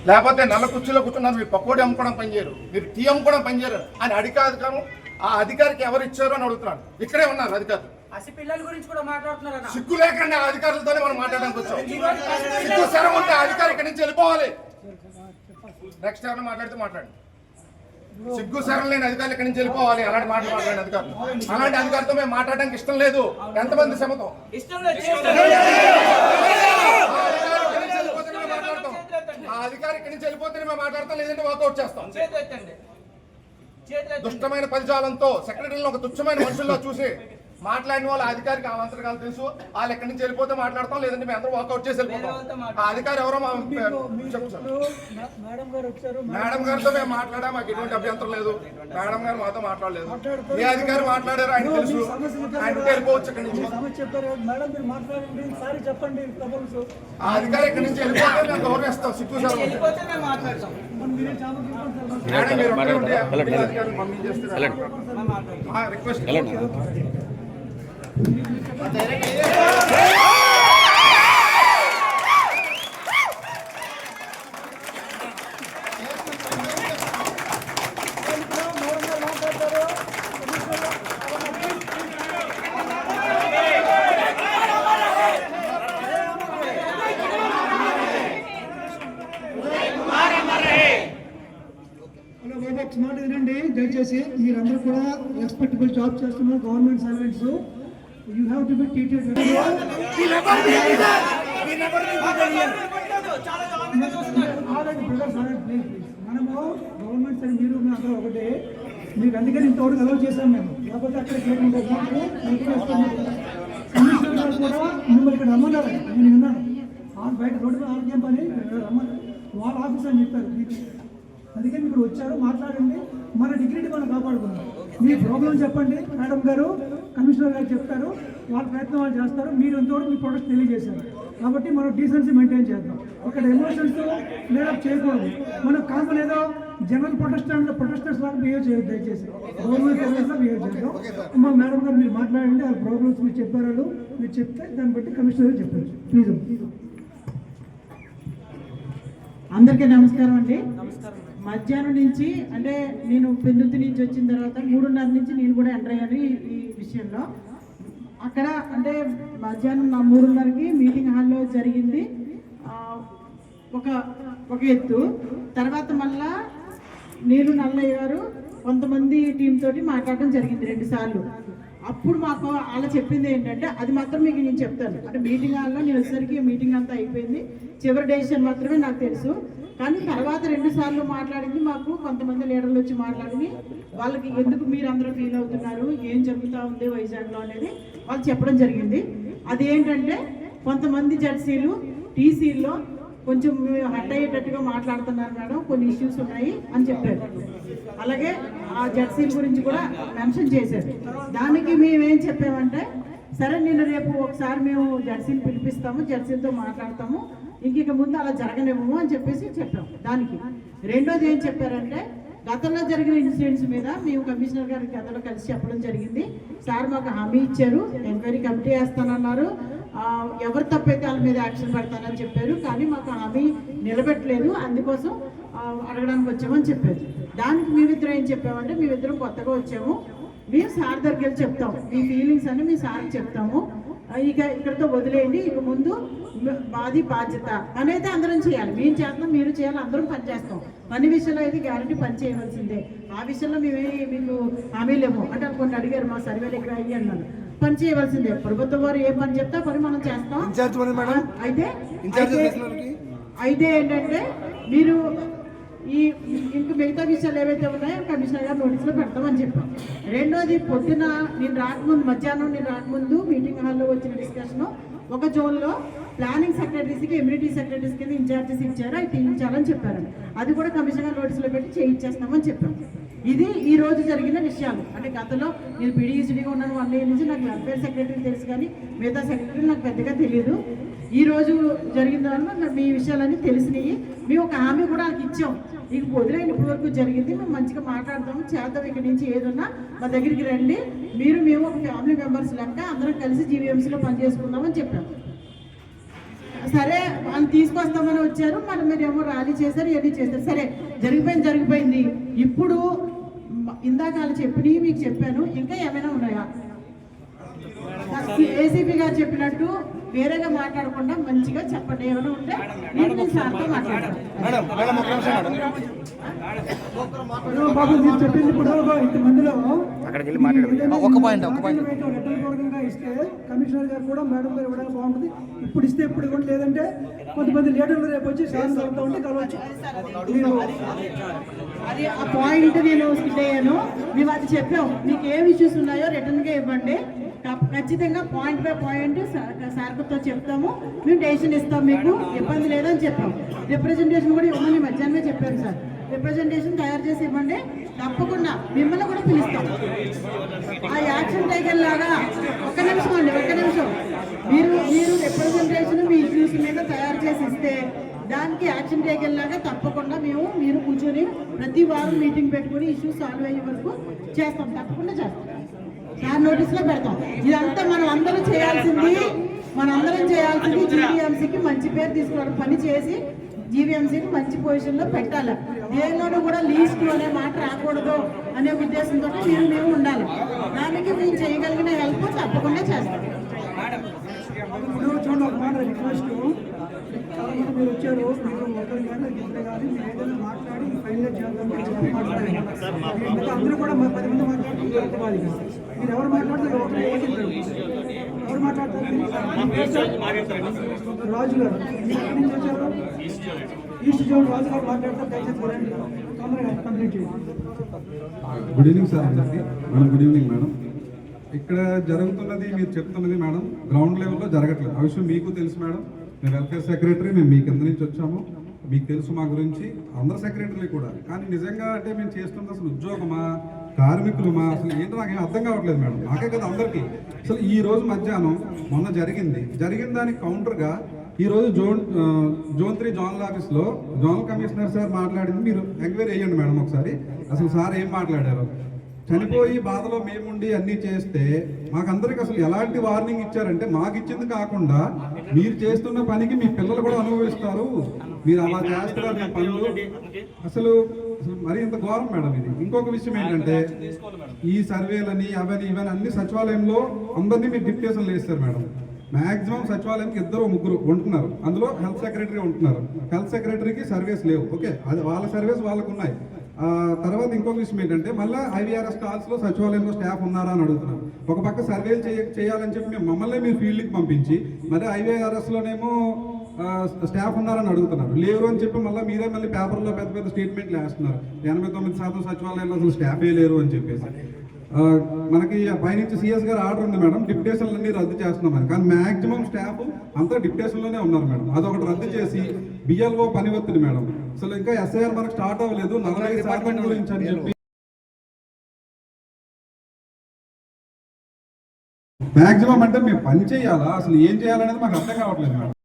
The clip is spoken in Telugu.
లేకపోతే నల్ల కుర్చీలో కూర్చున్నారు, మీరు పకోడీ అమ్ముకోవడం పనిచేయరు, మీరు టీ అమ్ముకోవడం పనిచేయరు అని అధికారం ఆ అధికారికి ఎవరు ఇచ్చారు అని అడుగుతున్నాను. ఇక్కడే ఉన్నారు అధికారులు. పిల్లల గురించి కూడా మాట్లాడుతున్నారు. సిగ్గు లేకుండా అధికారులతోనే మనం మాట్లాడడానికి వచ్చాం. సిగ్గు సరం ఉంటే అధికారి ఇక్కడి నుంచి వెళ్ళిపోవాలి. నెక్స్ట్ ఎవరైనా మాట్లాడితే మాట్లాడండి. సిగ్గు సరం లేని అధికారులు ఇక్కడి నుంచి వెళ్ళిపోవాలి. అలాంటి మాటలు మాట్లాడిన అధికారులు, అలాంటి అధికారితో మేము మాట్లాడడానికి ఇష్టం లేదు. ఎంతమంది శ్రమతో ఆ అధికారి ఇక్కడి నుంచి వెళ్ళిపోతేనే మేము మాట్లాడతాం, లేదంటే వాకౌట్ చేస్తాం. దుష్టమైన పదజాలంతో సెక్రటరీలను ఒక తుచ్చమైన మనుషుల్లో చూసి మాట్లాడిన వాళ్ళు అధికారికి ఆ మంత్రకాలు తెలుసు. వాళ్ళు ఎక్కడి నుంచి వెళ్ళిపోతే మాట్లాడతాం, లేదంటే మేము అందరూ వాకౌట్ చేసి వెళ్ళిపోతాం. ఆ అధికారి ఎవరో మేడం గారితో మేము మాట్లాడా, మాకు ఎటువంటి అభ్యంతరం లేదు. మేడం గారు మాతో మాట్లాడలేదు. ఏ అధికారి మాట్లాడారు ఆయన తెలుసు, ఆయన వెళ్ళిపోవచ్చు ఇక్కడి నుంచి. ఆ అధికారి ఇక్కడి నుంచి వెళ్ళిపోతే మేము గౌరవిస్తాం. సిగ్గు సార్ రిక్వెస్ట్ మాట వినండి దయచేసి. మీరందరూ కూడా రెస్పెక్టబుల్ జాబ్ చేస్తున్నారు, government servants. You have to be treated మనము గవర్నమెంట్ సైడ్ మీరు అందరూ ఒకటే. మీకు అందుకని ఇంతవరకు అలౌ చేశాం మేము, లేకపోతే అక్కడ కమిషనర్ గారు కూడా మిమ్మల్ని ఇక్కడ రమ్మన్నారు. నేను విన్నాను బయట రోడ్డు ఆరోగ్యం పని రమ్మన్నారు, వాళ్ళ ఆఫీస్ అని చెప్పారు. అందుకని ఇక్కడ వచ్చారు, మాట్లాడండి. మన డిగ్రీని మనం కాపాడుకున్నాం. మీ ప్రాబ్లం చెప్పండి, మేడం గారు కమిషనర్ గారు చెప్తారు, వాళ్ళ ప్రయత్నం వాళ్ళు చేస్తారు. మీరు ఎంతవరకు మీ ప్రొడక్ట్ తెలియజేశారు కాబట్టి మనం డీసెన్సీ మెయింటైన్ చేద్దాం. ఇక్కడ ఎమోషన్స్ లేడప్ చేయకూడదు. మనం కామన్ ఏదో జనరల్ ప్రొటెస్టర్స్ లాగా బిహేవ్ చేయదు. దయచేసి గవర్నమెంట్ సర్వీస్లో బిహేవ్ చేద్దాం. మా మేడం గారు మీరు మాట్లాడండి, ఆ ప్రాబ్లమ్స్ మీరు చెప్పారు, మీరు చెప్తే దాన్ని బట్టి కమిషనర్ గారు చెప్పచ్చు. ప్లీజ్. అందరికీ నమస్కారం అండి. మధ్యాహ్నం నుంచి అంటే నేను పెందుర్తి నుంచి వచ్చిన తర్వాత 3:30 నుంచి నేను కూడా ఎంటర్ అయ్యాను ఈ విషయంలో. అక్కడ అంటే మధ్యాహ్నం 3:30కి మీటింగ్ హాల్లో జరిగింది ఒక ఎత్తు. తర్వాత మళ్ళా నేను నల్లయ్య గారు కొంతమంది టీం తోటి మాట్లాడడం జరిగింది 2 సార్లు. అప్పుడు మాకు అలా చెప్పింది ఏంటంటే, అది మాత్రం మీకు నేను చెప్తాను, అంటే మీటింగ్ హాల్లో నేను వచ్చేసరికి మీటింగ్ అంతా అయిపోయింది, చివరి డెసిషన్ మాత్రమే నాకు తెలుసు. కానీ తర్వాత 2 సార్లు మాట్లాడింది మాకు కొంతమంది లీడర్లు వచ్చి మాట్లాడింది, వాళ్ళకి ఎందుకు మీరు అందరూ ఫీల్ అవుతున్నారు, ఏం జరుగుతూ ఉంది వైజాగ్లో అనేది వాళ్ళు చెప్పడం జరిగింది. అదేంటంటే కొంతమంది జడ్సీలు టీసీల్లో కొంచెం హట్ అయ్యేటట్టుగా మాట్లాడుతున్నారు మేడం, కొన్ని ఇష్యూస్ ఉన్నాయి అని చెప్పారు. అలాగే ఆ జడ్సీల గురించి కూడా మెన్షన్ చేశారు. దానికి మేమేం చెప్పామంటే, సరే నేను రేపు ఒకసారి మేము జడ్సీని పిలిపిస్తాము, జడ్సీలతో మాట్లాడతాము, ఇంక ముందు అలా జరగనివ్వము అని చెప్పేసి చెప్పాం. దానికి రెండోది ఏం చెప్పారంటే, గతంలో జరిగిన ఇన్సిడెంట్స్ మీద మేము కమిషనర్ గారికి గతంలో కలిసి చెప్పడం జరిగింది. సార్ మాకు హామీ ఇచ్చారు, ఎంక్వైరీ కమిటీ వేస్తానన్నారు, ఎవరు తప్పైతే వాళ్ళ మీద యాక్షన్ పెడతానని చెప్పారు. కానీ మాకు హామీ నిలబెట్టలేదు, అందుకోసం అడగడానికి వచ్చామని చెప్పారు. దానికి మేమిద్దరం ఏం చెప్పామంటే, మేమిద్దరం కొత్తగా వచ్చాము, మేము సార్ దగ్గరికి వెళ్ళి చెప్తాము, మీ ఫీలింగ్స్ అన్ని మీ సార్కి చెప్తాము, ఇక ఇక్కడితో వదిలేయండి, ఇక ముందు మాది బాధ్యత అనేది అందరం చేయాలి. మేము చేస్తాం, మీరు చేయాలి, అందరం పని చేస్తాం. పని విషయంలో అయితే గ్యారంటీ పని చేయవలసిందే. ఆ విషయంలో మేమే మీకు హామీలేమో అంటే కొన్ని అడిగారు, మా సర్వేలు ఇక్కడ అయ్యి అన్నాను, పని చేయవలసిందే. ప్రభుత్వం వారు ఏ పని చెప్తా పని మనం చేస్తాం. అయితే ఏంటంటే మీరు ఇంక మిగతా విషయాలు ఏవైతే ఉన్నాయో కమిషనర్ గారు నోటీసులో పెడతామని చెప్పాం. రెండోది పొద్దున నేను రాకముందు, మధ్యాహ్నం నేను రాకముందు మీటింగ్ హాల్లో వచ్చిన డిస్కషన్, ఒక జోన్లో ప్లానింగ్ సెక్రటరీస్కి ఎమ్యూనిటీ సెక్రటరీస్ కింద ఇన్ఛార్జెస్ ఇచ్చారు, అవి తీయించాలని చెప్పారు. అది కూడా కమిషనర్ నోటీసులో పెట్టి చేయించేస్తామని చెప్పాం. ఇది ఈ రోజు జరిగిన విషయాలు. అంటే గతంలో నేను పీడీసీడీగా ఉన్నాను 1 year నుంచి, నాకు వెల్ఫేర్ సెక్రటరీ తెలుసు, కానీ మిగతా సెక్రటరీ నాకు పెద్దగా తెలియదు. ఈ రోజు జరిగిన దానివల్ల మీ విషయాలన్నీ తెలిసినాయి. మేము ఒక హామీ కూడా నాకు ఇచ్చాం, ఇక వదిలేని ఇప్పటి వరకు జరిగింది, మేము మంచిగా మాట్లాడతాము, చేద్దాం, ఇక్కడి నుంచి ఏదన్నా మా దగ్గరికి రండి, మేము ఒక ఫ్యామిలీ మెంబర్స్ లెక్క అందరం కలిసి జీవీఎంసీలో పనిచేసుకుందామని చెప్పాము. సరే వాళ్ళు తీసుకొస్తామని వచ్చారు, మరి మీరేమో ర్యాలీ చేశారు, ఇవన్నీ చేశారు. సరే జరిగిపోయింది. ఇప్పుడు ఇందాక వాళ్ళు చెప్పినవి మీకు చెప్పాను, ఇంకా ఏమైనా ఉన్నాయా? ఏసీపీ గారు చెప్పినట్టు వేరేగా మాట్లాడకుండా మంచిగా చెప్పండి. ఏమైనా ఉంటే నేను సార్తో మాట్లాడతాను. బాబు మీరు చెప్పింది ఇప్పుడు ఇంతమందిలో ఒక పాయింట్ ఇస్తే కమిషనర్ గారు కూడా మేడం గారు ఇవ్వడానికి బాగుంటుంది. ఇప్పుడు ఇస్తే ఇప్పుడు ఇవ్వండి, లేదంటే కొంతమంది లీడర్లు రేపు వచ్చి శాసన జరుగుతూ ఉంటే కలవచ్చు. అది ఆ పాయింట్ నేను స్కిట్ అయ్యాను. మేము అది చెప్పాం, మీకు ఏం ఇష్యూస్ ఉన్నాయో రిటర్న్గా ఇవ్వండి, ఖచ్చితంగా పాయింట్ బై పాయింట్ సార్తో చెప్తాము, మేము డెసిషన్ ఇస్తాం, మీకు ఇబ్బంది లేదని చెప్పాం. రిప్రజెంటేషన్ కూడా ఇవ్వమని మధ్యాహ్నమే చెప్పాను సార్. రిప్రజెంటేషన్ తయారు చేసి ఇవ్వండి, తప్పకుండా మిమ్మల్ని కూడా పిలుస్తాం. ఆ యాక్షన్ టైగర్ లాగా ఒక్క నిమిషం మీరు రిప్రజెంటేషన్ మీ ఇష్యూస్ మీద తయారు చేసి ఇస్తే దానికి యాక్షన్ టేకన్ లాగా తప్పకుండా మీరు కూర్చొని ప్రతి వారం మీటింగ్ పెట్టుకుని ఇష్యూస్ సాల్వ్ అయ్యే వరకు చేస్తాం, తప్పకుండా చేస్తాం. సార్ నోటీస్లో పెడతాం. ఇదంతా మనం అందరం చేయాల్సింది జీవీఎంసీకి మంచి పేరు తీసుకోవడం, పని చేసి జీవీఎంసీకి మంచి పొజిషన్లో పెట్టాలి. దేనిలోనూ కూడా లీస్ట్ అనే మాట రాకూడదు అనే ఉద్దేశంతో మేము ఉండాలి. దానికి మేము చేయగలిగిన హెల్ప్ తప్పకుండా చేస్తాం. ఇప్పుడు చూడండి, ఒక మాట రిక్వెస్ట్, చాలా మంది మీరు వచ్చారు, మీరు ఒకరు కానీ ఇద్దరు కానీ మీరు ఏదైనా మాట్లాడి ఫైనల్ చేద్దాం మాట్లాడారు. అందరూ కూడా 10 మంది మాట్లాడుతున్నారు. మీరు ఎవరు మాట్లాడతారు? ఎవరు మాట్లాడతారు? రాజు గారు ఎక్కడి నుంచి వచ్చారు? ఈస్ట్ జోన్ రాజు గారు మాట్లాడతారు. దయచేసి తొందరగా కంప్లీట్ చేయండి. గుడ్ ఈవినింగ్ సార్ అందరికీ. Good evening madam. ఇక్కడ జరుగుతున్నది మీరు చెప్తున్నది మేడం గ్రౌండ్ లెవెల్లో జరగట్లేదు. ఆ విషయం మీకు తెలుసు మేడం. మేము వెల్ఫేర్ సెక్రటరీ, మేము మీ కింద నుంచి వచ్చాము, మీకు తెలుసు మా గురించి, అందరు సెక్రటరీలు కూడా. కానీ నిజంగా అంటే మేము చేస్తున్నది అసలు ఉద్యోగమా, కార్మికులమా, అసలు ఏంటో నాకేం అర్థం కావట్లేదు మేడం. నాకే కదా అందరికీ. అసలు ఈ రోజు మధ్యాహ్నం మొన్న జరిగిన దానికి కౌంటర్గా ఈరోజు జోన్ 3 జోనల్ ఆఫీస్లో జోనల్ కమిషనర్ సార్ మాట్లాడింది మీరు ఎంక్వైరీ చేయండి మేడం ఒకసారి. అసలు సార్ ఏం మాట్లాడారు? చనిపోయి బాధలో మేముండి అన్నీ చేస్తే మాకందరికి అసలు ఎలాంటి వార్నింగ్ ఇచ్చారంటే, మాకు ఇచ్చింది కాకుండా మీరు చేస్తున్న పనికి మీ పిల్లలు కూడా అనుభవిస్తారు, మీరు అలా చేస్తున్నారు మీ పనులు. అసలు మరి ఇంత ఘోరం మేడం ఇది. ఇంకొక విషయం ఏంటంటే, ఈ సర్వేలని ఇవన్నీ అన్ని సచివాలయంలో అందరినీ మీరు డిప్యూటేషన్లు వేస్తారు మేడం. మ్యాక్సిమం సచివాలయంకి 2-3 ఉంటున్నారు, అందులో హెల్త్ సెక్రటరీ ఉంటున్నారు. హెల్త్ సెక్రటరీకి సర్వేస్ లేవు, ఓకే, అది వాళ్ళ సర్వేస్ వాళ్ళకు ఉన్నాయి. తర్వాత ఇంకొక విషయం ఏంటంటే, మళ్ళీ ఐవీఆర్ఎస్ కాల్స్లో సచివాలయంలో స్టాఫ్ ఉన్నారా అని అడుగుతున్నారు. ఒక పక్క సర్వేలు చేయాలని చెప్పి మమ్మల్ని మీరు ఫీల్డ్కి పంపించి, మరి ఐవీఆర్ఎస్లోనేమో స్టాఫ్ ఉన్నారని అడుగుతున్నారు. లేరు అని చెప్పి మీరే మళ్ళీ పేపర్లో పెద్ద స్టేట్మెంట్లు వేస్తున్నారు. 89% సచివాలయంలో అసలు స్టాఫే లేరు అని చెప్పేసి. మనకి పైనుంచి సిఎస్ గారు ఆర్డర్ ఉంది మేడం, డిప్యూటేషన్లన్నీ రద్దు చేస్తున్నామని. కానీ మ్యాక్సిమం స్టాఫ్ అంతా డిప్యూటేషన్లోనే ఉన్నారు మేడం. అదొకటి రద్దు చేసి బిఎల్ఓ పని ఒత్తిడి మేడం. అసలు ఇంకా ఎస్ఐఆర్ మనకు స్టార్ట్ అవ్వలేదు, 45% గురించి అని చెప్పి మ్యాక్సిమం అంటే మేము పని చేయాలా, అసలు ఏం చేయాలనేది మాకు అర్థం కావట్లేదు మేడం.